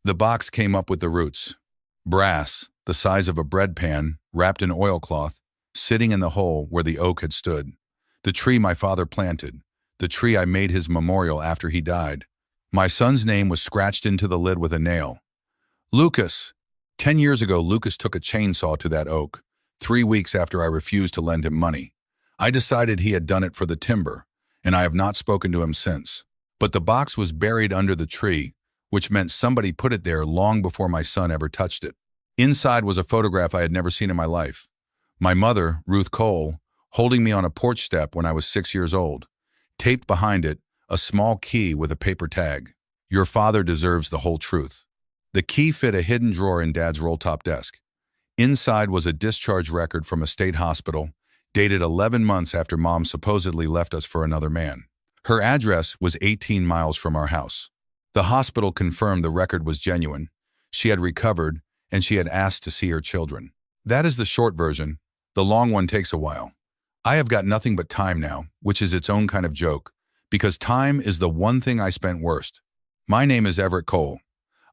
The box came up with the roots. Brass, the size of a bread pan, wrapped in oilcloth, sitting in the hole where the oak had stood. The tree my father planted. The tree I made his memorial after he died. My son's name was scratched into the lid with a nail. Lucas. 10 years ago, Lucas took a chainsaw to that oak, 3 weeks after I refused to lend him money. I decided he had done it for the timber, and I have not spoken to him since. But the box was buried under the tree, which meant somebody put it there long before my son ever touched it. Inside was a photograph I had never seen in my life. My mother, Ruth Cole, holding me on a porch step when I was 6 years old. Taped behind it, a small key with a paper tag. Your father deserves the whole truth. The key fit a hidden drawer in Dad's rolltop desk. Inside was a discharge record from a state hospital, dated 11 months after Mom supposedly left us for another man. Her address was 18 miles from our house. The hospital confirmed the record was genuine. She had recovered, and she had asked to see her children. That is the short version. The long one takes a while. I have got nothing but time now, which is its own kind of joke, because time is the one thing I spent worst. My name is Everett Cole.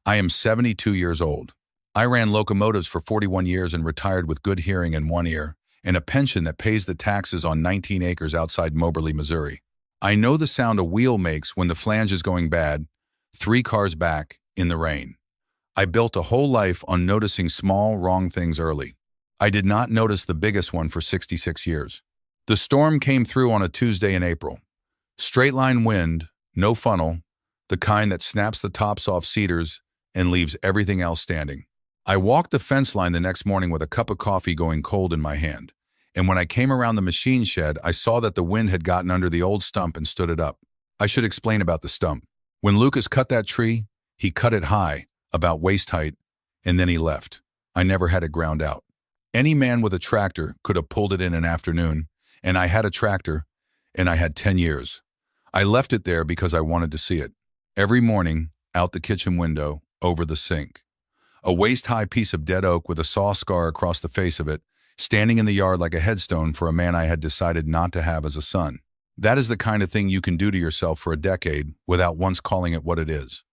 I am 72 years old. I ran locomotives for 41 years and retired with good hearing in one ear and a pension that pays the taxes on 19 acres outside Moberly, Missouri. I know the sound a wheel makes when the flange is going bad, 3 cars back, in the rain. I built a whole life on noticing small, wrong things early. I did not notice the biggest one for 66 years. The storm came through on a Tuesday in April. Straight line wind, no funnel, the kind that snaps the tops off cedars and leaves everything else standing. I walked the fence line the next morning with a cup of coffee going cold in my hand, and when I came around the machine shed, I saw that the wind had gotten under the old stump and stood it up. I should explain about the stump. When Lucas cut that tree, he cut it high, about waist height, and then he left. I never had it ground out. Any man with a tractor could have pulled it in an afternoon, and I had a tractor, and I had 10 years. I left it there because I wanted to see it. Every morning, out the kitchen window, over the sink. A waist-high piece of dead oak with a saw scar across the face of it, standing in the yard like a headstone for a man I had decided not to have as a son. That is the kind of thing you can do to yourself for a decade without once calling it what it is.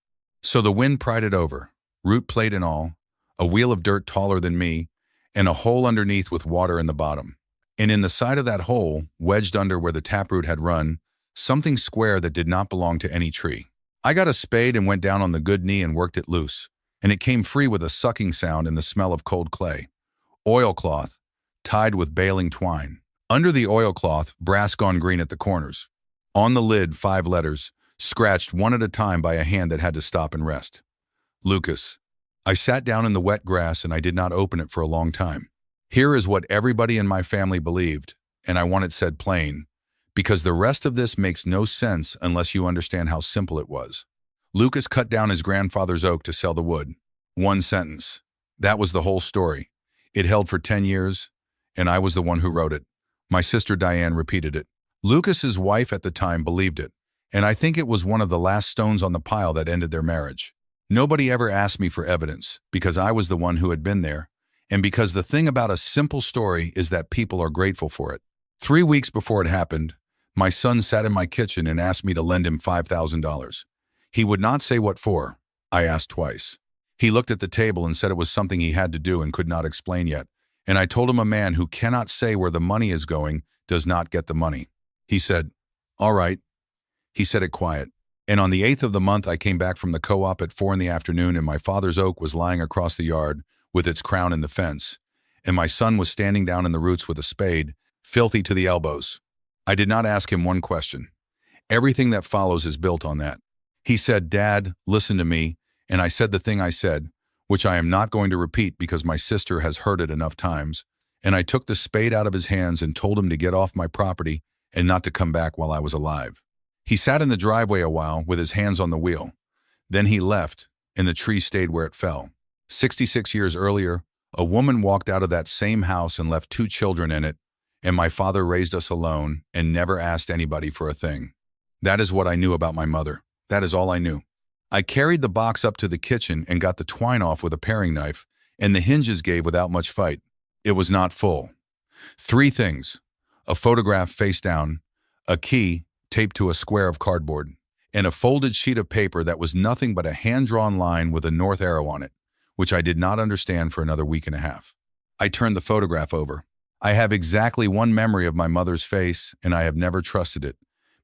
So the wind pried it over, root plate and all, a wheel of dirt taller than me, and a hole underneath with water in the bottom. And in the side of that hole, wedged under where the taproot had run, something square that did not belong to any tree. I got a spade and went down on the good knee and worked it loose, and it came free with a sucking sound and the smell of cold clay. Oilcloth, tied with baling twine. Under the oilcloth, brass gone green at the corners. On the lid, 5 letters, scratched one at a time by a hand that had to stop and rest. Lucas. I sat down in the wet grass and I did not open it for a long time. Here is what everybody in my family believed, and I want it said plain, because the rest of this makes no sense unless you understand how simple it was. Lucas cut down his grandfather's oak to sell the wood. One sentence. That was the whole story. It held for 10 years, and I was the one who wrote it. My sister Diane repeated it. Lucas's wife at the time believed it, and I think it was one of the last stones on the pile that ended their marriage. Nobody ever asked me for evidence, because I was the one who had been there, and because the thing about a simple story is that people are grateful for it. 3 weeks before it happened, my son sat in my kitchen and asked me to lend him $5,000. He would not say what for. I asked twice. He looked at the table and said it was something he had to do and could not explain yet. And I told him a man who cannot say where the money is going does not get the money. He said, "All right." He said it quiet. And on the 8th of the month, I came back from the co-op at 4 in the afternoon, and my father's oak was lying across the yard with its crown in the fence. And my son was standing down in the roots with a spade, filthy to the elbows. I did not ask him one question. Everything that follows is built on that. He said, "Dad, listen to me," and I said the thing I said, which I am not going to repeat because my sister has heard it enough times, and I took the spade out of his hands and told him to get off my property and not to come back while I was alive. He sat in the driveway a while with his hands on the wheel. Then he left, and the tree stayed where it fell. 66 years earlier, a woman walked out of that same house and left 2 children in it, and my father raised us alone and never asked anybody for a thing. That is what I knew about my mother. That is all I knew. I carried the box up to the kitchen and got the twine off with a paring knife, and the hinges gave without much fight. It was not full. 3 things: a photograph face down, a key taped to a square of cardboard, and a folded sheet of paper that was nothing but a hand-drawn line with a north arrow on it, which I did not understand for another week and a half. I turned the photograph over. I have exactly one memory of my mother's face, and I have never trusted it,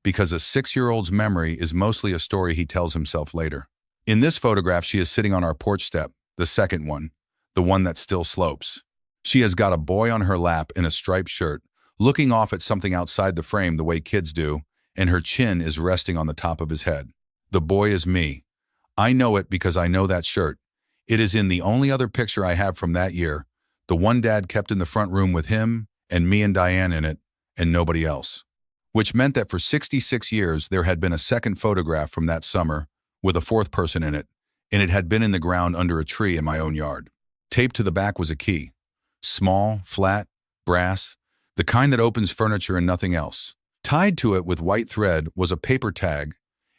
because a 6-year-old's memory is mostly a story he tells himself later. In this photograph, she is sitting on our porch step, the second one, the one that still slopes. She has got a boy on her lap in a striped shirt, looking off at something outside the frame the way kids do, and her chin is resting on the top of his head. The boy is me. I know it because I know that shirt. It is in the only other picture I have from that year, the one Dad kept in the front room with him and me and Diane in it, and nobody else. Which meant that for 66 years there had been a second photograph from that summer with a fourth person in it, and it had been in the ground under a tree in my own yard. Taped to the back was a key. Small, flat, brass, the kind that opens furniture and nothing else. Tied to it with white thread was a paper tag,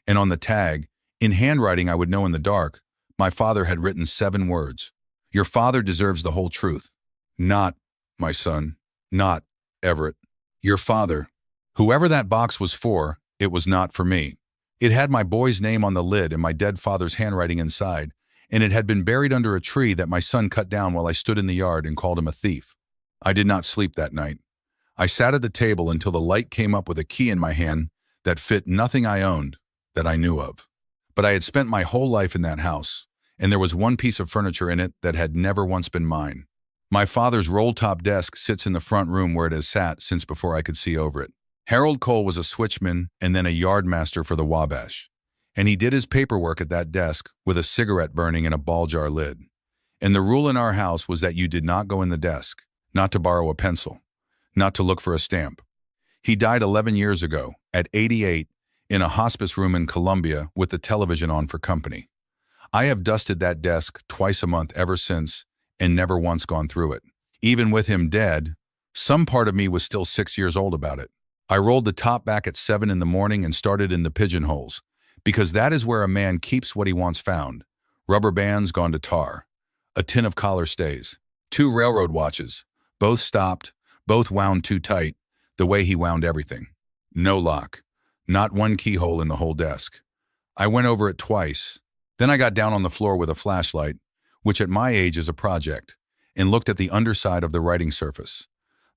and on the tag, in handwriting I would know in the dark, my father had written 7 words. Your father deserves the whole truth. Not, my son, not, Everett. Your father. Whoever that box was for, it was not for me. It had my boy's name on the lid and my dead father's handwriting inside, and it had been buried under a tree that my son cut down while I stood in the yard and called him a thief. I did not sleep that night. I sat at the table until the light came up with a key in my hand that fit nothing I owned, that I knew of. But I had spent my whole life in that house, and there was one piece of furniture in it that had never once been mine. My father's roll-top desk sits in the front room where it has sat since before I could see over it. Everett Cole was a switchman and then a yard master for the Wabash, and he did his paperwork at that desk with a cigarette burning in a ball jar lid. And the rule in our house was that you did not go in the desk, not to borrow a pencil, not to look for a stamp. He died 11 years ago, at 88, in a hospice room in Columbia with the television on for company. I have dusted that desk twice a month ever since and never once gone through it. Even with him dead, some part of me was still 6 years old about it. I rolled the top back at 7 in the morning and started in the pigeonholes, because that is where a man keeps what he wants found. Rubber bands gone to tar, a tin of collar stays, 2 railroad watches, both stopped, both wound too tight, the way he wound everything. No lock, not one keyhole in the whole desk. I went over it twice. Then I got down on the floor with a flashlight, which at my age is a project, and looked at the underside of the writing surface.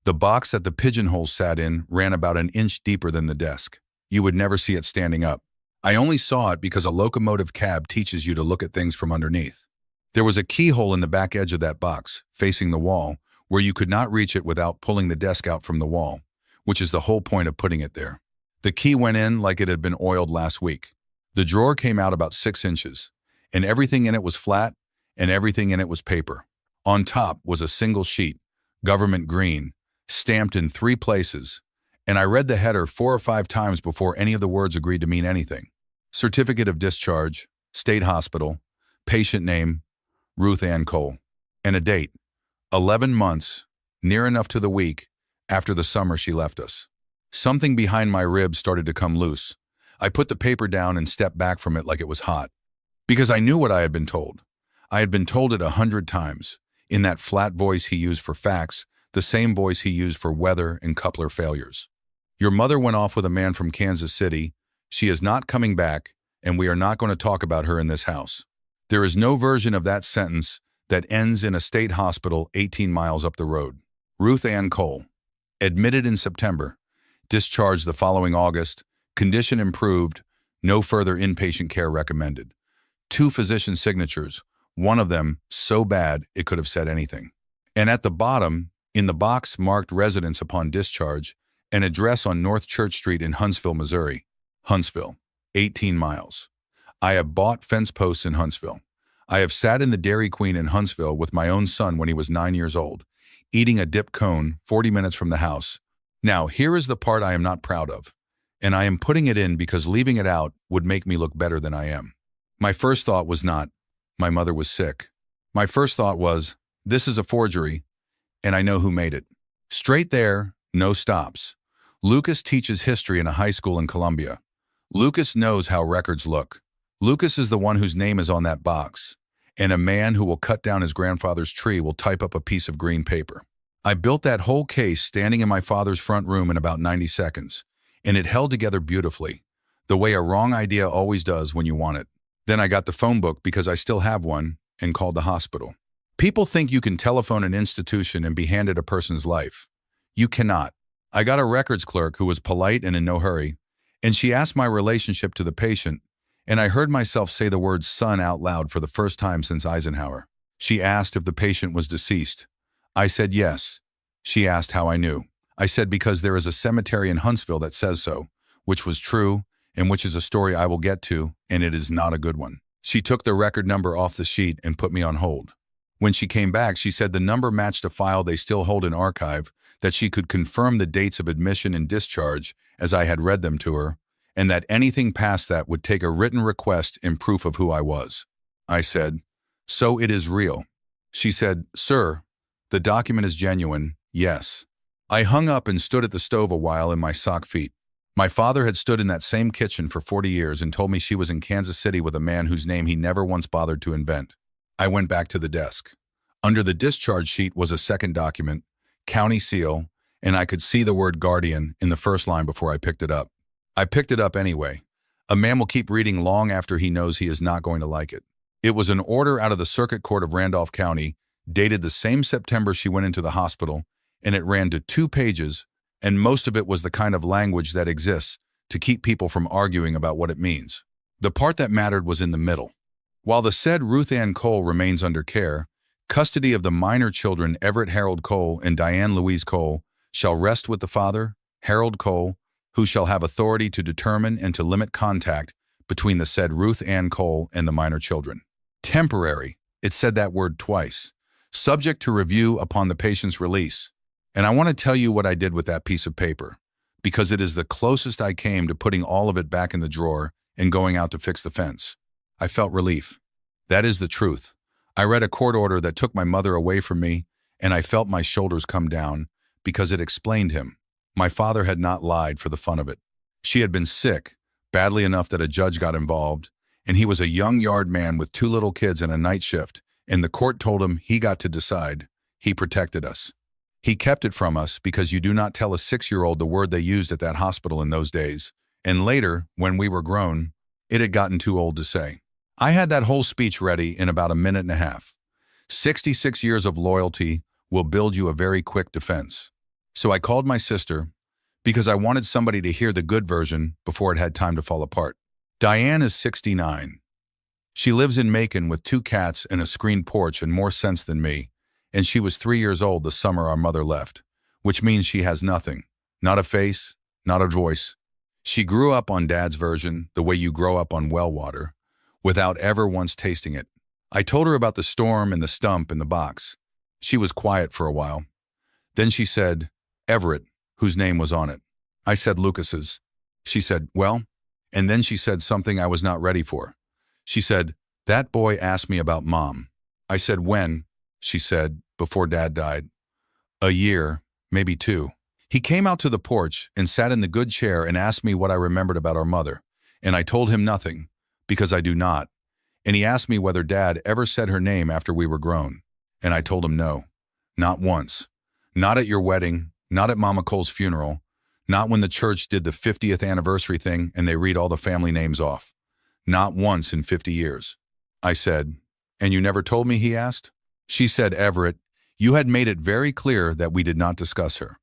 The box that the pigeonholes sat in ran about an inch deeper than the desk. You would never see it standing up. I only saw it because a locomotive cab teaches you to look at things from underneath. There was a keyhole in the back edge of that box, facing the wall, where you could not reach it without pulling the desk out from the wall, which is the whole point of putting it there. The key went in like it had been oiled last week. The drawer came out about 6 inches, and everything in it was flat, and everything in it was paper. On top was a single sheet, government green, stamped in 3 places, and I read the header 4 or 5 times before any of the words agreed to mean anything. Certificate of discharge, state hospital, patient name, Ruth Ann Cole, and a date. 11 months, near enough to the week, after the summer she left us. Something behind my ribs started to come loose. I put the paper down and stepped back from it like it was hot. Because I knew what I had been told. I had been told it 100 times, in that flat voice he used for facts, the same voice he used for weather and coupler failures. Your mother went off with a man from Kansas City. She is not coming back, and we are not going to talk about her in this house. There is no version of that sentence that ends in a state hospital 18 miles up the road. Ruth Ann Cole. Admitted in September. Discharged the following August. Condition improved. No further inpatient care recommended. 2 physician signatures. One of them so bad it could have said anything. And at the bottom, in the box marked residence upon discharge, an address on North Church Street in Huntsville, Missouri. Huntsville. 18 miles. I have bought fence posts in Huntsville. I have sat in the Dairy Queen in Huntsville with my own son when he was 9 years old, eating a dip cone 40 minutes from the house. Now, here is the part I am not proud of, and I am putting it in because leaving it out would make me look better than I am. My first thought was not, my mother was sick. My first thought was, this is a forgery, and I know who made it. Straight there, no stops. Lucas teaches history in a high school in Columbia. Lucas knows how records look. Lucas is the one whose name is on that box, and a man who will cut down his grandfather's tree will type up a piece of green paper. I built that whole case standing in my father's front room in about 90 seconds, and it held together beautifully. the way a wrong idea always does when you want it. Then I got the phone book because I still have one and called the hospital. People think you can telephone an institution and be handed a person's life. You cannot. I got a records clerk who was polite and in no hurry, and she asked my relationship to the patient, and I heard myself say the word son out loud for the first time since Eisenhower. She asked if the patient was deceased. I said yes. She asked how I knew. I said because there is a cemetery in Huntsville that says so, which was true, and which is a story I will get to, and it is not a good one. She took the record number off the sheet and put me on hold. When she came back, she said the number matched a file they still hold in archive, that she could confirm the dates of admission and discharge as I had read them to her, and that anything past that would take a written request in proof of who I was. I said, "So it is real." She said, "Sir, the document is genuine, yes." I hung up and stood at the stove a while in my sock feet. My father had stood in that same kitchen for 40 years and told me she was in Kansas City with a man whose name he never once bothered to invent. I went back to the desk. Under the discharge sheet was a second document, county seal, and I could see the word guardian in the first line before I picked it up. I picked it up anyway. A man will keep reading long after he knows he is not going to like it. It was an order out of the Circuit Court of Randolph County, dated the same September she went into the hospital, and it ran to 2 pages, and most of it was the kind of language that exists to keep people from arguing about what it means. The part that mattered was in the middle. While the said Ruth Ann Cole remains under care, custody of the minor children Everett Harold Cole and Diane Louise Cole shall rest with the father, Harold Cole, who shall have authority to determine and to limit contact between the said Ruth Ann Cole and the minor children. Temporary, it said that word twice, subject to review upon the patient's release. And I want to tell you what I did with that piece of paper, because it is the closest I came to putting all of it back in the drawer and going out to fix the fence. I felt relief. That is the truth. I read a court order that took my mother away from me, and I felt my shoulders come down because it explained him. My father had not lied for the fun of it. She had been sick, badly enough that a judge got involved, and he was a young yard man with 2 little kids and a night shift, and the court told him he got to decide. He protected us. He kept it from us because you do not tell a 6-year-old the word they used at that hospital in those days. And later, when we were grown, it had gotten too old to say. I had that whole speech ready in about a minute and a half. 66 years of loyalty will build you a very quick defense. So I called my sister because I wanted somebody to hear the good version before it had time to fall apart. Diane is 69. She lives in Macon with 2 cats and a screened porch and more sense than me, and she was 3 years old the summer our mother left, which means she has nothing, not a face, not a voice. She grew up on Dad's version, the way you grow up on well water, without ever once tasting it. I told her about the storm and the stump in the box. She was quiet for a while. Then she said, "Everett, whose name was on it?" I said, "Lucas's." She said, "Well," and then she said something I was not ready for. She said, "That boy asked me about Mom." I said, "When?" She said, "Before Dad died." "A year, maybe 2. He came out to the porch and sat in the good chair and asked me what I remembered about our mother, and I told him nothing, because I do not, and he asked me whether Dad ever said her name after we were grown, and I told him no, not once. Not at your wedding, not at Mama Cole's funeral, not when the church did the 50th anniversary thing and they read all the family names off. Not once in 50 years. I said, "And you never told me?" he asked. She said, "Everett, you had made it very clear that we did not discuss her.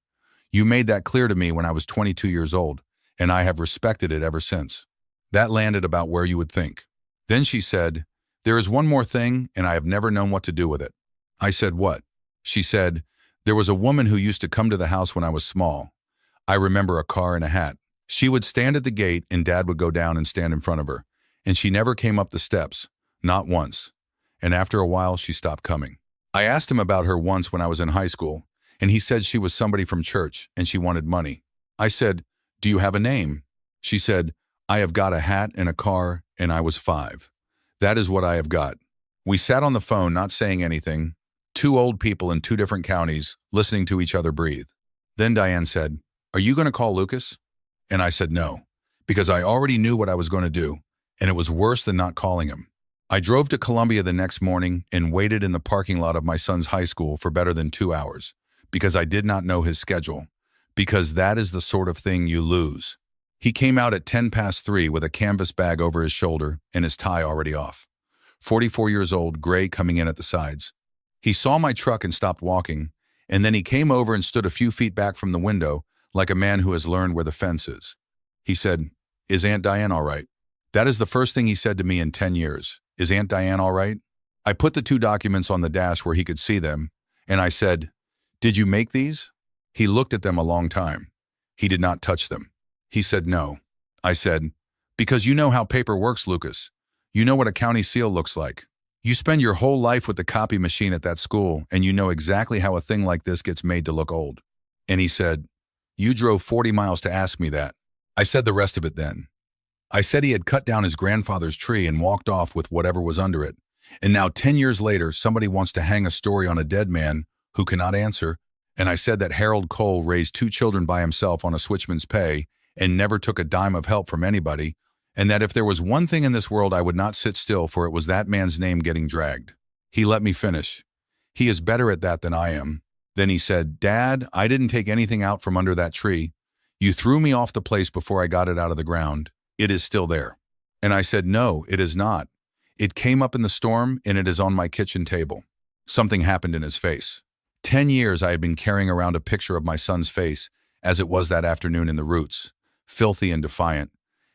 You made that clear to me when I was 22 years old, and I have respected it ever since." That landed about where you would think. Then she said, "There is one more thing, and I have never known what to do with it." I said, "What?" She said, "There was a woman who used to come to the house when I was small. I remember a car and a hat. She would stand at the gate and Dad would go down and stand in front of her, and she never came up the steps, not once. And after a while, she stopped coming. I asked him about her once when I was in high school, and he said she was somebody from church and she wanted money. I said, "Do you have a name?" She said, "I have got a hat and a car, and I was 5. That is what I have got." We sat on the phone, not saying anything, 2 old people in 2 different counties, listening to each other breathe. Then Diane said, "Are you going to call Lucas?" And I said no, because I already knew what I was going to do, and it was worse than not calling him. I drove to Columbia the next morning and waited in the parking lot of my son's high school for better than 2 hours, because I did not know his schedule, because that is the sort of thing you lose. He came out at 3:10 with a canvas bag over his shoulder and his tie already off. 44 years old, gray coming in at the sides. He saw my truck and stopped walking, and then he came over and stood a few feet back from the window like a man who has learned where the fence is. He said, "Is Aunt Diane all right?" That is the first thing he said to me in 10 years. "Is Aunt Diane all right?" I put the two documents on the dash where he could see them, and I said, "Did you make these?" He looked at them a long time. He did not touch them. He said no. I said, "Because you know how paper works, Lucas. You know what a county seal looks like. You spend your whole life with the copy machine at that school, and you know exactly how a thing like this gets made to look old." And he said, "You drove 40 miles to ask me that." I said the rest of it then. I said he had cut down his grandfather's tree and walked off with whatever was under it. And now 10 years later, somebody wants to hang a story on a dead man who cannot answer. And I said that Everett Cole raised 2 children by himself on a switchman's pay and never took a dime of help from anybody, and that if there was one thing in this world I would not sit still for, it was that man's name getting dragged. He let me finish. He is better at that than I am. Then he said, "Dad, I didn't take anything out from under that tree. You threw me off the place before I got it out of the ground. It is still there." And I said, "No, it is not. It came up in the storm and it is on my kitchen table." Something happened in his face. 10 years I had been carrying around a picture of my son's face as it was that afternoon in the Roots, filthy and defiant.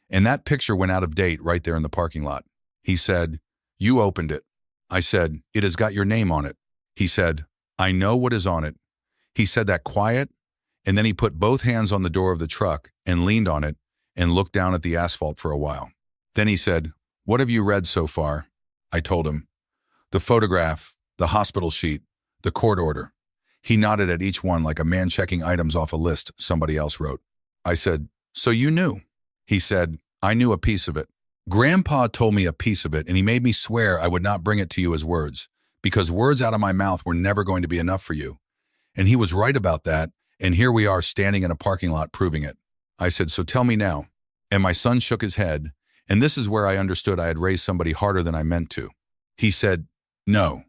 And that picture went out of date right there in the parking lot. He said, "You opened it." I said, "It has got your name on it." He said, "I know what is on it." He said that quiet, and then he put both hands on the door of the truck and leaned on it and looked down at the asphalt for a while. Then he said, "What have you read so far?" I told him, "The photograph, the hospital sheet, the court order." He nodded at each one like a man checking items off a list somebody else wrote. I said, "So you knew?" He said, "I knew a piece of it. Grandpa told me a piece of it, and he made me swear I would not bring it to you as words, because words out of my mouth were never going to be enough for you. And he was right about that, and here we are standing in a parking lot proving it." I said, "So tell me now." And my son shook his head, and this is where I understood I had raised somebody harder than I meant to. He said, "No."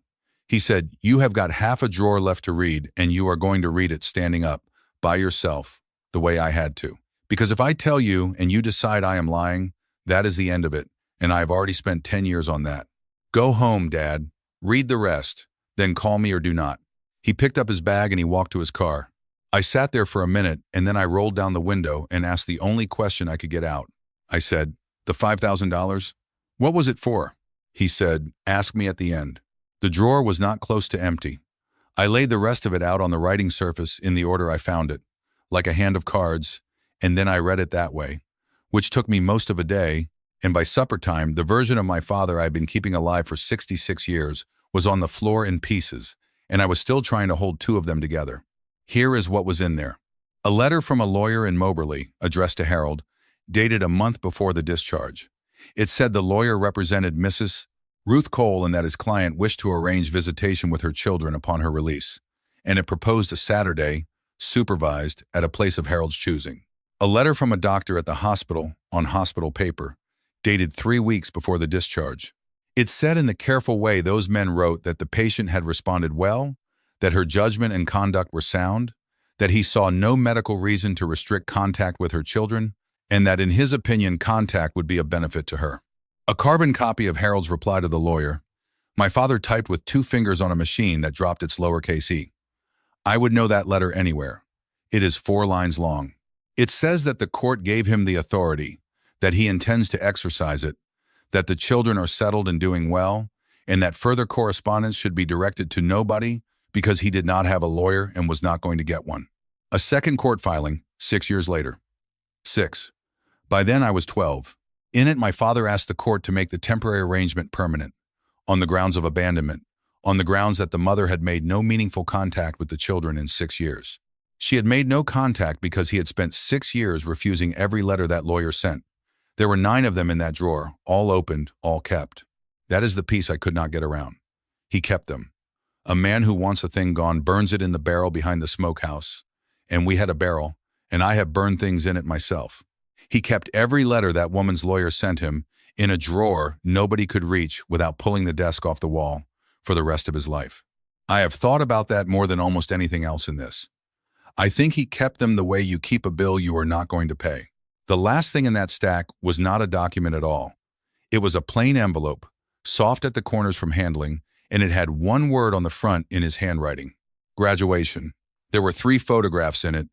He said, "You have got half a drawer left to read, and you are going to read it standing up, by yourself, the way I had to. Because if I tell you and you decide I am lying, that is the end of it, and I have already spent 10 years on that. Go home, Dad. Read the rest, then call me or do not." He picked up his bag and he walked to his car. I sat there for a minute, and then I rolled down the window and asked the only question I could get out. I said, "The $5,000? What was it for?" He said, "Ask me at the end." The drawer was not close to empty. I laid the rest of it out on the writing surface in the order I found it, like a hand of cards, and then I read it that way, which took me most of a day, and by supper time, the version of my father I had been keeping alive for 66 years was on the floor in pieces, and I was still trying to hold 2 of them together. Here is what was in there. A letter from a lawyer in Moberly, addressed to Harold, dated a month before the discharge. It said the lawyer represented Mrs. Ruth Cole and that his client wished to arrange visitation with her children upon her release, and it proposed a Saturday, supervised, at a place of Harold's choosing. A letter from a doctor at the hospital, on hospital paper, dated 3 weeks before the discharge. It said in the careful way those men wrote that the patient had responded well, that her judgment and conduct were sound, that he saw no medical reason to restrict contact with her children, and that in his opinion contact would be a benefit to her. A carbon copy of Harold's reply to the lawyer. My father typed with 2 fingers on a machine that dropped its lowercase e. I would know that letter anywhere. It is 4 lines long. It says that the court gave him the authority, that he intends to exercise it, that the children are settled and doing well, and that further correspondence should be directed to nobody because he did not have a lawyer and was not going to get one. A second court filing, 6 years later. 6. By then I was 12. In it, my father asked the court to make the temporary arrangement permanent, on the grounds of abandonment, on the grounds that the mother had made no meaningful contact with the children in 6 years. She had made no contact because he had spent 6 years refusing every letter that lawyer sent. There were 9 of them in that drawer, all opened, all kept. That is the piece I could not get around. He kept them. A man who wants a thing gone burns it in the barrel behind the smokehouse, and we had a barrel, and I have burned things in it myself. He kept every letter that woman's lawyer sent him in a drawer nobody could reach without pulling the desk off the wall for the rest of his life. I have thought about that more than almost anything else in this. I think he kept them the way you keep a bill you are not going to pay. The last thing in that stack was not a document at all. It was a plain envelope, soft at the corners from handling, and it had one word on the front in his handwriting: graduation. There were 3 photographs in it,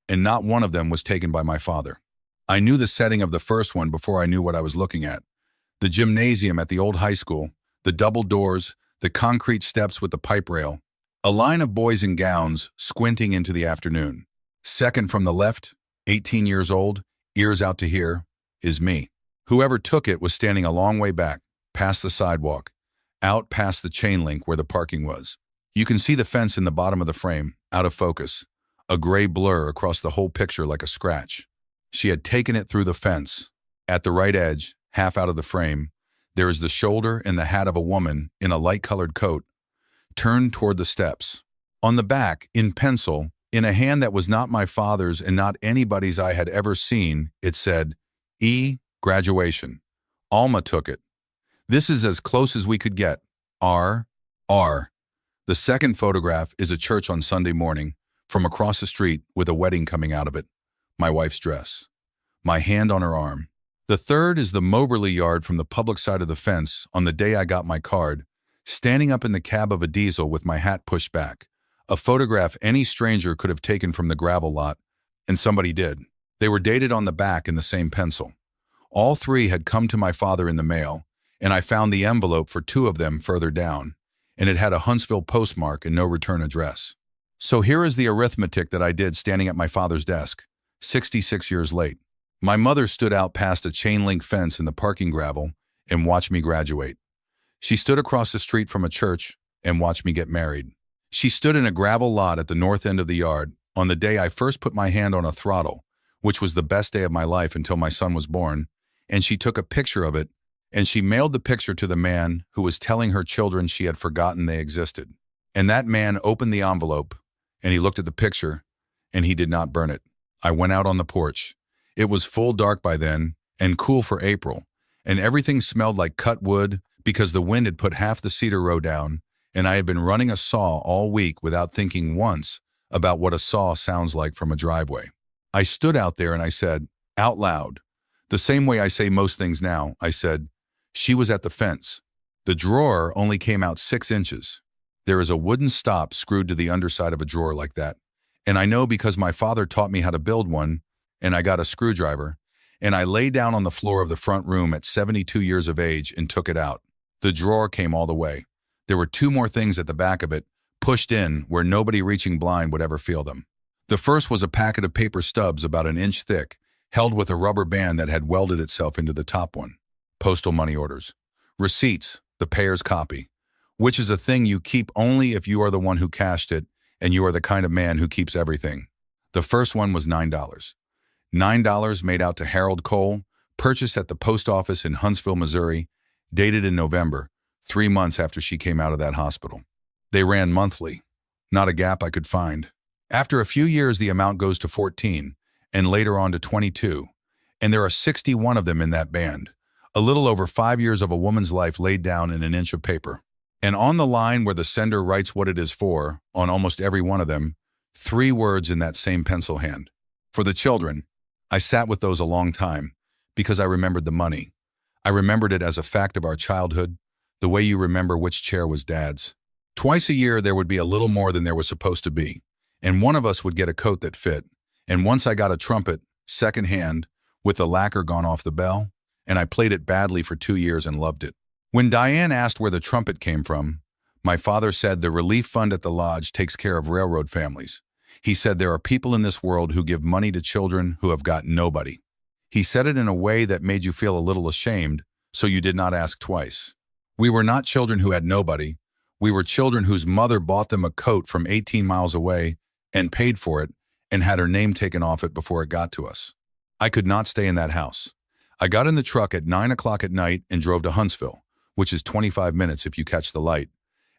and not one of them was taken by my father. I knew the setting of the first one before I knew what I was looking at. The gymnasium at the old high school, the double doors, the concrete steps with the pipe rail, a line of boys in gowns squinting into the afternoon. Second from the left, 18 years old, ears out to here, is me. Whoever took it was standing a long way back, past the sidewalk, out past the chain link where the parking was. You can see the fence in the bottom of the frame, out of focus, a gray blur across the whole picture like a scratch. She had taken it through the fence. At the right edge, half out of the frame, there is the shoulder and the hat of a woman in a light-colored coat, turned toward the steps. On the back, in pencil, in a hand that was not my father's and not anybody's I had ever seen, it said, E. Graduation. Alma took it. This is as close as we could get. R. R. The second photograph is a church on Sunday morning, from across the street with a wedding coming out of it. My wife's dress. My hand on her arm. The third is the Moberly yard from the public side of the fence on the day I got my card, standing up in the cab of a diesel with my hat pushed back. A photograph any stranger could have taken from the gravel lot, and somebody did. They were dated on the back in the same pencil. All 3 had come to my father in the mail, and I found the envelope for 2 of them further down, and it had a Huntsville postmark and no return address. So here is the arithmetic that I did standing at my father's desk, 66 years late. My mother stood out past a chain-link fence in the parking gravel and watched me graduate. She stood across the street from a church and watched me get married. She stood in a gravel lot at the north end of the yard on the day I first put my hand on a throttle, which was the best day of my life until my son was born, and she took a picture of it, and she mailed the picture to the man who was telling her children she had forgotten they existed. And that man opened the envelope, and he looked at the picture, and he did not burn it. I went out on the porch. It was full dark by then, and cool for April, and everything smelled like cut wood because the wind had put half the cedar row down, and I had been running a saw all week without thinking once about what a saw sounds like from a driveway. I stood out there and I said, out loud, the same way I say most things now, I said, she was at the fence. The drawer only came out 6 inches. There is a wooden stop screwed to the underside of a drawer like that. And I know because my father taught me how to build one, and I got a screwdriver, and I lay down on the floor of the front room at 72 years of age and took it out. The drawer came all the way. There were 2 more things at the back of it, pushed in where nobody reaching blind would ever feel them. The first was a packet of paper stubs about an inch thick, held with a rubber band that had welded itself into the top one. Postal money orders. Receipts, the payer's copy, which is a thing you keep only if you are the one who cashed it and you are the kind of man who keeps everything. The first one was $9. $9 made out to Everett Cole, purchased at the post office in Huntsville, Missouri, dated in November, 3 months after she came out of that hospital. They ran monthly. Not a gap I could find. After a few years, the amount goes to 14, and later on to 22, and there are 61 of them in that band. A little over 5 years of a woman's life laid down in an inch of paper. And on the line where the sender writes what it is for, on almost every one of them, 3 words in that same pencil hand. For the children, I sat with those a long time, because I remembered the money. I remembered it as a fact of our childhood, the way you remember which chair was Dad's. Twice a year there would be a little more than there was supposed to be, and one of us would get a coat that fit. And once I got a trumpet, second-hand, with the lacquer gone off the bell, and I played it badly for 2 years and loved it. When Diane asked where the trumpet came from, my father said the relief fund at the lodge takes care of railroad families. He said there are people in this world who give money to children who have got nobody. He said it in a way that made you feel a little ashamed, so you did not ask twice. We were not children who had nobody. We were children whose mother bought them a coat from 18 miles away and paid for it and had her name taken off it before it got to us. I could not stay in that house. I got in the truck at 9 o'clock at night and drove to Huntsville, which is 25 minutes if you catch the light,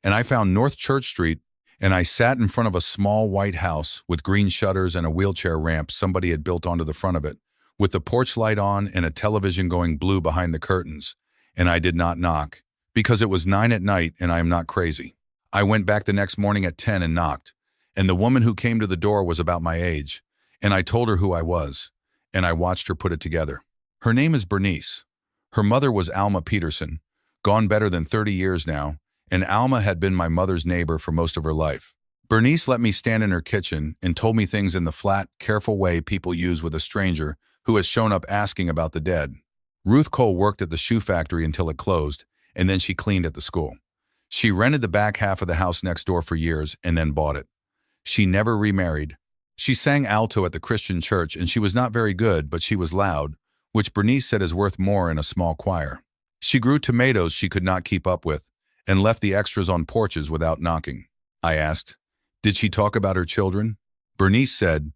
and I found North Church Street, and I sat in front of a small white house with green shutters and a wheelchair ramp somebody had built onto the front of it, with the porch light on and a television going blue behind the curtains, and I did not knock, because it was 9 at night and I am not crazy. I went back the next morning at 10 and knocked, and the woman who came to the door was about my age, and I told her who I was, and I watched her put it together. Her name is Bernice. Her mother was Alma Peterson, gone better than 30 years now, and Alma had been my mother's neighbor for most of her life. Bernice let me stand in her kitchen and told me things in the flat, careful way people use with a stranger who has shown up asking about the dead. Ruth Cole worked at the shoe factory until it closed, and then she cleaned at the school. She rented the back half of the house next door for years and then bought it. She never remarried. She sang alto at the Christian church, and she was not very good, but she was loud, which Bernice said is worth more in a small choir. She grew tomatoes she could not keep up with and left the extras on porches without knocking. I asked, did she talk about her children? Bernice said,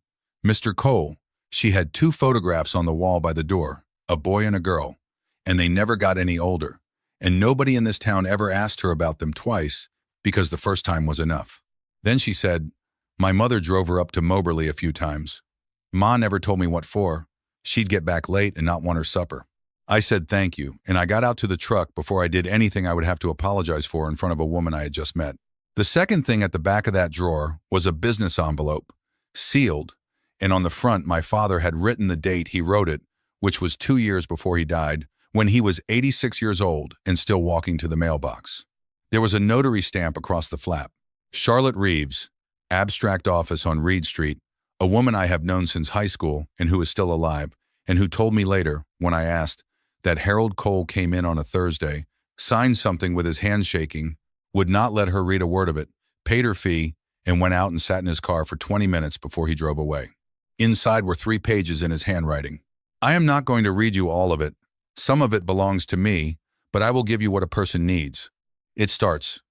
Mr. Cole, she had 2 photographs on the wall by the door, a boy and a girl, and they never got any older, and nobody in this town ever asked her about them twice because the first time was enough. Then she said, my mother drove her up to Moberly a few times. Ma never told me what for. She'd get back late and not want her supper. I said thank you, and I got out to the truck before I did anything I would have to apologize for in front of a woman I had just met. The second thing at the back of that drawer was a business envelope, sealed, and on the front my father had written the date he wrote it, which was 2 years before he died, when he was 86 years old and still walking to the mailbox. There was a notary stamp across the flap. Charlotte Reeves, Abstract Office on Reed Street, a woman I have known since high school and who is still alive, and who told me later, when I asked, that Harold Cole came in on a Thursday, signed something with his hand shaking, would not let her read a word of it, paid her fee, and went out and sat in his car for 20 minutes before he drove away. Inside were 3 pages in his handwriting. I am not going to read you all of it. Some of it belongs to me, but I will give you what a person needs. It starts,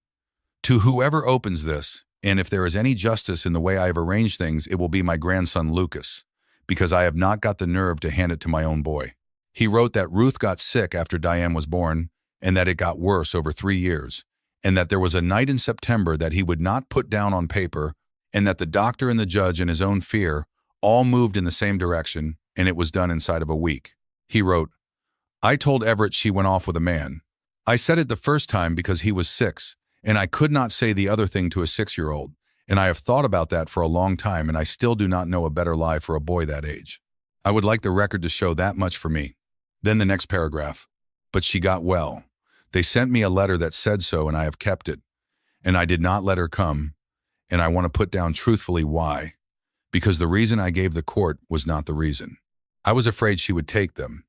to whoever opens this, and if there is any justice in the way I have arranged things, it will be my grandson Lucas, because I have not got the nerve to hand it to my own boy. He wrote that Ruth got sick after Diane was born, and that it got worse over 3 years, and that there was a night in September that he would not put down on paper, and that the doctor and the judge and his own fear all moved in the same direction, and it was done inside of a week. He wrote, I told Everett she went off with a man. I said it the first time because he was 6, and I could not say the other thing to a 6-year-old, and I have thought about that for a long time, and I still do not know a better lie for a boy that age. I would like the record to show that much for me. Then the next paragraph. But she got well. They sent me a letter that said so, and I have kept it. And I did not let her come, and I want to put down truthfully why. Because the reason I gave the court was not the reason. I was afraid she would take them.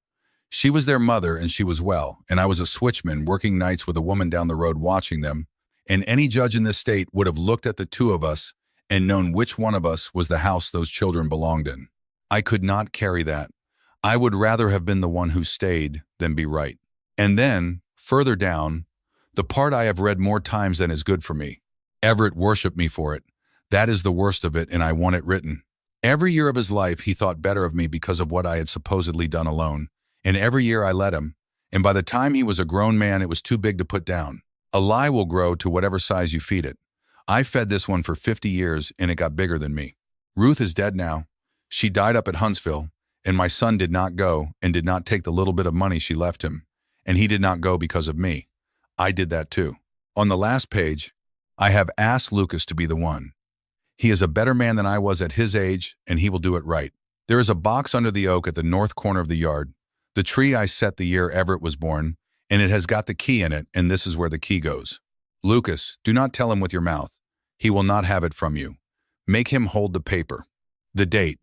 She was their mother, and she was well, and I was a switchman working nights with a woman down the road watching them, and any judge in this state would have looked at the 2 of us and known which one of us was the house those children belonged in. I could not carry that. I would rather have been the one who stayed than be right. And then, further down, the part I have read more times than is good for me. Everett worshiped me for it. That is the worst of it, and I want it written. Every year of his life he thought better of me because of what I had supposedly done alone, and every year I let him, and by the time he was a grown man it was too big to put down. A lie will grow to whatever size you feed it. I fed this one for 50 years, and it got bigger than me. Ruth is dead now. She died up at Huntsville, and my son did not go and did not take the little bit of money she left him, and he did not go because of me. I did that too. On the last page, I have asked Lucas to be the one. He is a better man than I was at his age, and he will do it right. There is a box under the oak at the north corner of the yard, the tree I set the year Everett was born, and it has got the key in it, and this is where the key goes. Lucas, do not tell him with your mouth. He will not have it from you. Make him hold the paper. The date,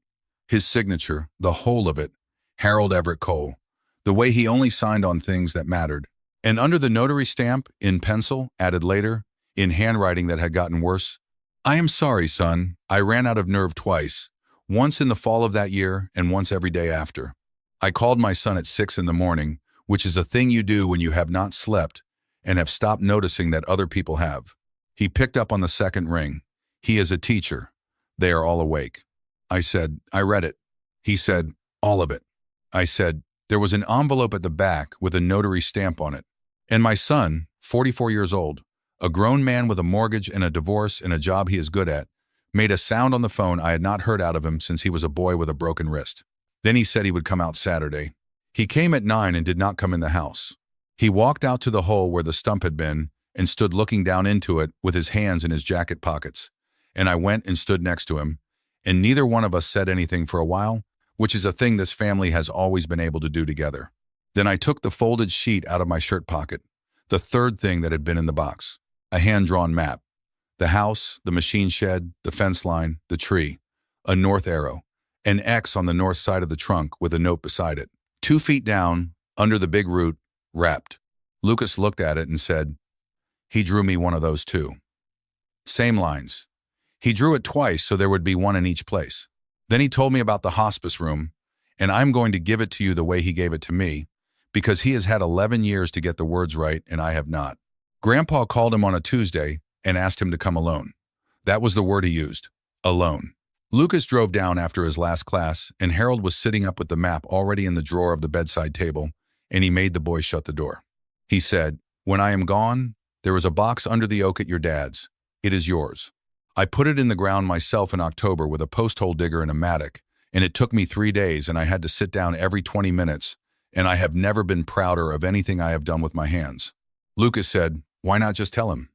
his signature, the whole of it, Harold Everett Cole, the way he only signed on things that mattered. And under the notary stamp, in pencil, added later, in handwriting that had gotten worse, I am sorry, son. I ran out of nerve twice, once in the fall of that year and once every day after. I called my son at 6 in the morning, which is a thing you do when you have not slept and have stopped noticing that other people have. He picked up on the second ring. He is a teacher. They are all awake. I said, I read it. He said, all of it. I said, there was an envelope at the back with a notary stamp on it. And my son, 44 years old, a grown man with a mortgage and a divorce and a job he is good at, made a sound on the phone I had not heard out of him since he was a boy with a broken wrist. Then he said he would come out Saturday. He came at 9 and did not come in the house. He walked out to the hole where the stump had been and stood looking down into it with his hands in his jacket pockets. And I went and stood next to him, and neither one of us said anything for a while, which is a thing this family has always been able to do together. Then I took the folded sheet out of my shirt pocket, the third thing that had been in the box, a hand-drawn map. The house, the machine shed, the fence line, the tree, a north arrow, an X on the north side of the trunk with a note beside it. 2 feet down, under the big root, wrapped. Lucas looked at it and said, "He drew me one of those too." Same lines. He drew it twice so there would be one in each place. Then he told me about the hospice room, and I'm going to give it to you the way he gave it to me, because he has had 11 years to get the words right and I have not. Grandpa called him on a Tuesday and asked him to come alone. That was the word he used, alone. Lucas drove down after his last class, and Harold was sitting up with the map already in the drawer of the bedside table, and he made the boy shut the door. He said, "When I am gone, there is a box under the oak at your dad's. It is yours. I put it in the ground myself in October with a post hole digger and a mattock, and it took me 3 days, and I had to sit down every 20 minutes, and I have never been prouder of anything I have done with my hands." Lucas said, "Why not just tell him?"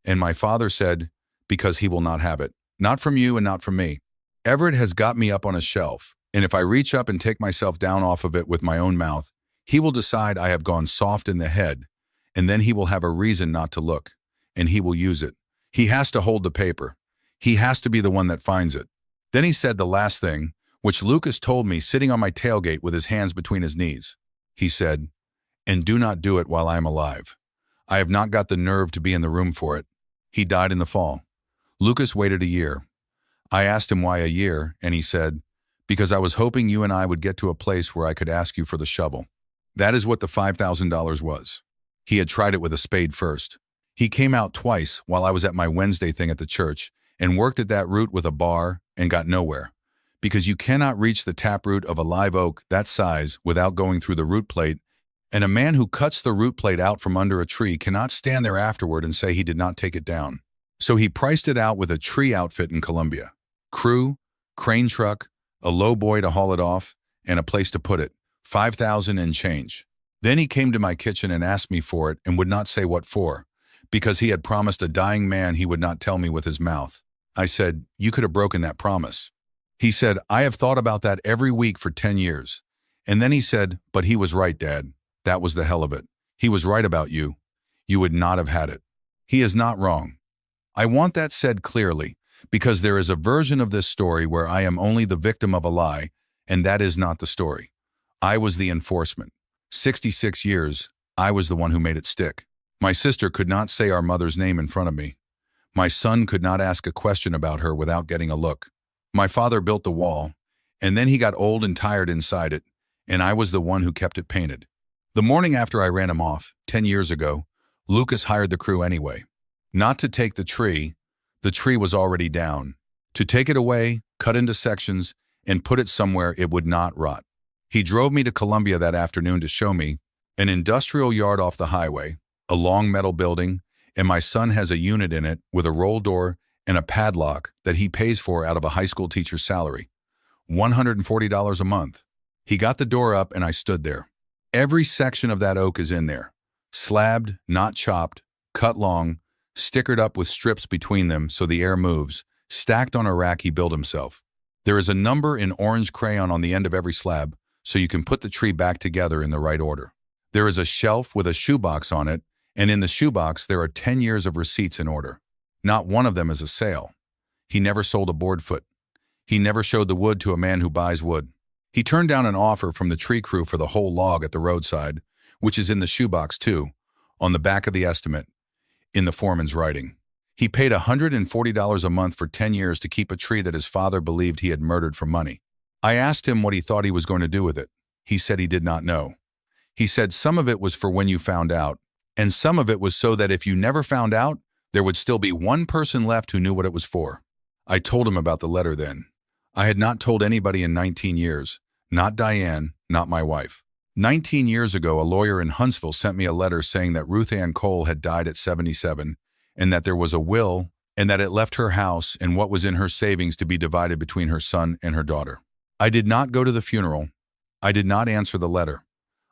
And my father said, "Because he will not have it. Not from you and not from me. Everett has got me up on a shelf, and if I reach up and take myself down off of it with my own mouth, he will decide I have gone soft in the head, and then he will have a reason not to look, and he will use it. He has to hold the paper. He has to be the one that finds it." Then he said the last thing, which Lucas told me sitting on my tailgate with his hands between his knees. He said, "And do not do it while I am alive. I have not got the nerve to be in the room for it." He died in the fall. Lucas waited a year. I asked him why a year, and he said, "Because I was hoping you and I would get to a place where I could ask you for the shovel." That is what the $5,000 was. He had tried it with a spade first. He came out twice while I was at my Wednesday thing at the church and worked at that root with a bar and got nowhere. Because you cannot reach the taproot of a live oak that size without going through the root plate, and a man who cuts the root plate out from under a tree cannot stand there afterward and say he did not take it down. So he priced it out with a tree outfit in Columbia. Crew, crane truck, a low boy to haul it off, and a place to put it. $5,000 and change. Then he came to my kitchen and asked me for it and would not say what for, because he had promised a dying man he would not tell me with his mouth. I said, "You could have broken that promise." He said, "I have thought about that every week for 10 years. And then he said, "But he was right, Dad. That was the hell of it. He was right about you. You would not have had it." He is not wrong. I want that said clearly, because there is a version of this story where I am only the victim of a lie, and that is not the story. I was the enforcement. 66 years, I was the one who made it stick. My sister could not say our mother's name in front of me. My son could not ask a question about her without getting a look. My father built the wall, and then he got old and tired inside it, and I was the one who kept it painted. The morning after I ran him off, 10 years ago, Lucas hired the crew anyway. Not to take the tree was already down. To take it away, cut into sections, and put it somewhere it would not rot. He drove me to Columbia that afternoon to show me an industrial yard off the highway, a long metal building, and my son has a unit in it with a roll door and a padlock that he pays for out of a high school teacher's salary. $140 a month. He got the door up and I stood there. Every section of that oak is in there. Slabbed, not chopped, cut long, stickered up with strips between them so the air moves, stacked on a rack he built himself. There is a number in orange crayon on the end of every slab so you can put the tree back together in the right order. There is a shelf with a shoebox on it, and in the shoebox there are 10 years of receipts in order. Not one of them is a sale. He never sold a board foot. He never showed the wood to a man who buys wood. He turned down an offer from the tree crew for the whole log at the roadside, which is in the shoebox too, on the back of the estimate, in the foreman's writing. He paid $140 a month for 10 years to keep a tree that his father believed he had murdered for money. I asked him what he thought he was going to do with it. He said he did not know. He said some of it was for when you found out, and some of it was so that if you never found out, there would still be one person left who knew what it was for. I told him about the letter then. I had not told anybody in 19 years, not Diane, not my wife. 19 years ago, a lawyer in Huntsville sent me a letter saying that Ruth Ann Cole had died at 77, and that there was a will, and that it left her house and what was in her savings to be divided between her son and her daughter. I did not go to the funeral. I did not answer the letter.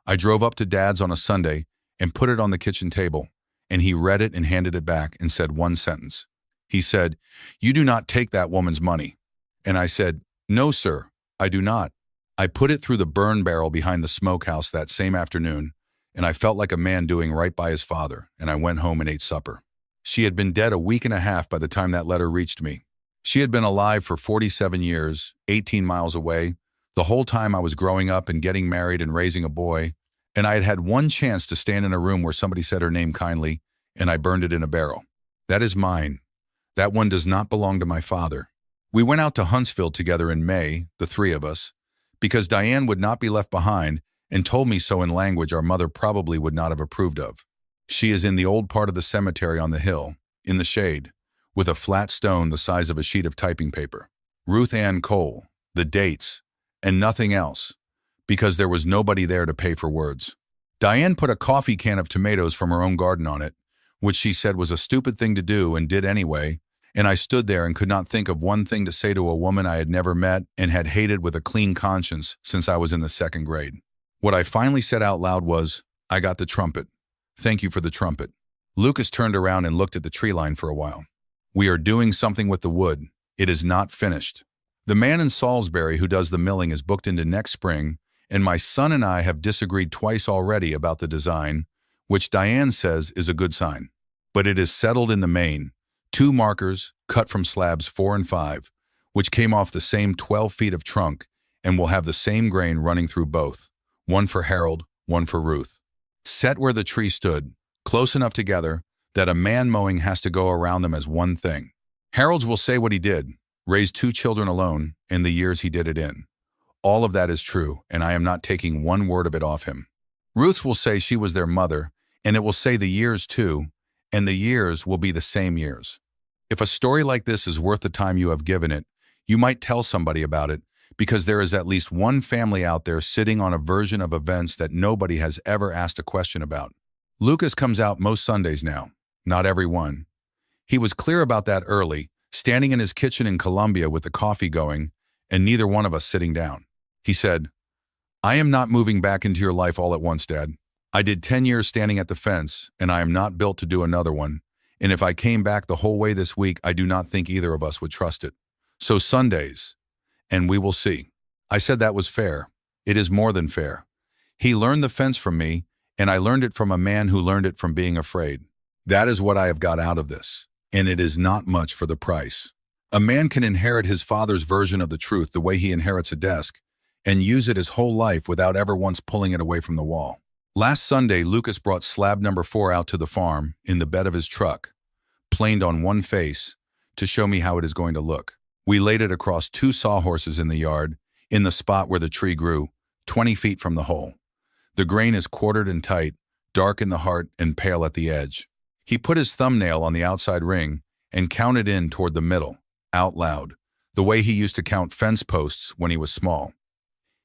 I drove up to Dad's on a Sunday and put it on the kitchen table, and he read it and handed it back and said one sentence. He said, "You do not take that woman's money." And I said, "No, sir, I do not. I put it through the burn barrel behind the smokehouse that same afternoon, and I felt like a man doing right by his father, and I went home and ate supper. She had been dead a week and a half by the time that letter reached me. She had been alive for 47 years, 18 miles away, the whole time I was growing up and getting married and raising a boy, and I had had one chance to stand in a room where somebody said her name kindly, and I burned it in a barrel. That is mine. That one does not belong to my father. We went out to Huntsville together in May, the three of us, because Diane would not be left behind and told me so in language our mother probably would not have approved of. She is in the old part of the cemetery on the hill, in the shade, with a flat stone the size of a sheet of typing paper. Ruth Ann Cole, the dates, and nothing else, because there was nobody there to pay for words. Diane put a coffee can of tomatoes from her own garden on it, which she said was a stupid thing to do and did anyway, and I stood there and could not think of one thing to say to a woman I had never met and had hated with a clean conscience since I was in the second grade. What I finally said out loud was, "I got the trumpet. Thank you for the trumpet." Lucas turned around and looked at the tree line for a while. "We are doing something with the wood. It is not finished. The man in Salisbury who does the milling is booked into next spring, and my son and I have disagreed twice already about the design, which Diane says is a good sign. But it is settled in the main. 2 markers, cut from slabs 4 and 5, which came off the same 12 feet of trunk, and will have the same grain running through both, one for Harold, one for Ruth. Set where the tree stood, close enough together that a man mowing has to go around them as one thing. Harold's will say what he did, raised 2 children alone in the years he did it in. All of that is true, and I am not taking one word of it off him. Ruth's will say she was their mother, and it will say the years too, and the years will be the same years. If a story like this is worth the time you have given it, you might tell somebody about it, because there is at least one family out there sitting on a version of events that nobody has ever asked a question about. Lucas comes out most Sundays now, not every one. He was clear about that early, standing in his kitchen in Columbia with the coffee going, and neither one of us sitting down. He said, "I am not moving back into your life all at once, Dad. I did 10 years standing at the fence, and I am not built to do another one, and if I came back the whole way this week, I do not think either of us would trust it. So Sundays, and we will see." I said that was fair. It is more than fair. He learned the fence from me, and I learned it from a man who learned it from being afraid. That is what I have got out of this, and it is not much for the price. A man can inherit his father's version of the truth the way he inherits a desk, and use it his whole life without ever once pulling it away from the wall. Last Sunday, Lucas brought slab number 4 out to the farm in the bed of his truck, planed on one face, to show me how it is going to look. We laid it across 2 sawhorses in the yard, in the spot where the tree grew, 20 feet from the hole. The grain is quartered and tight, dark in the heart and pale at the edge. He put his thumbnail on the outside ring and counted in toward the middle, out loud, the way he used to count fence posts when he was small.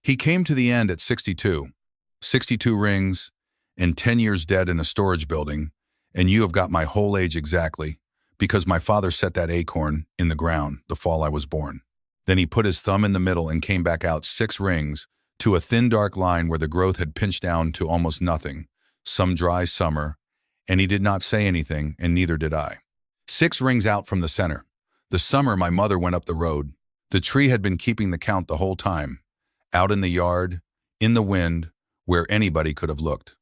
He came to the end at 62. 62 rings, and 10 years dead in a storage building, and you have got my whole age exactly, because my father set that acorn in the ground the fall I was born. Then he put his thumb in the middle and came back out 6 rings to a thin dark line where the growth had pinched down to almost nothing, some dry summer, and he did not say anything, and neither did I. 6 rings out from the center. The summer my mother went up the road. The tree had been keeping the count the whole time, out in the yard, in the wind, where anybody could have looked.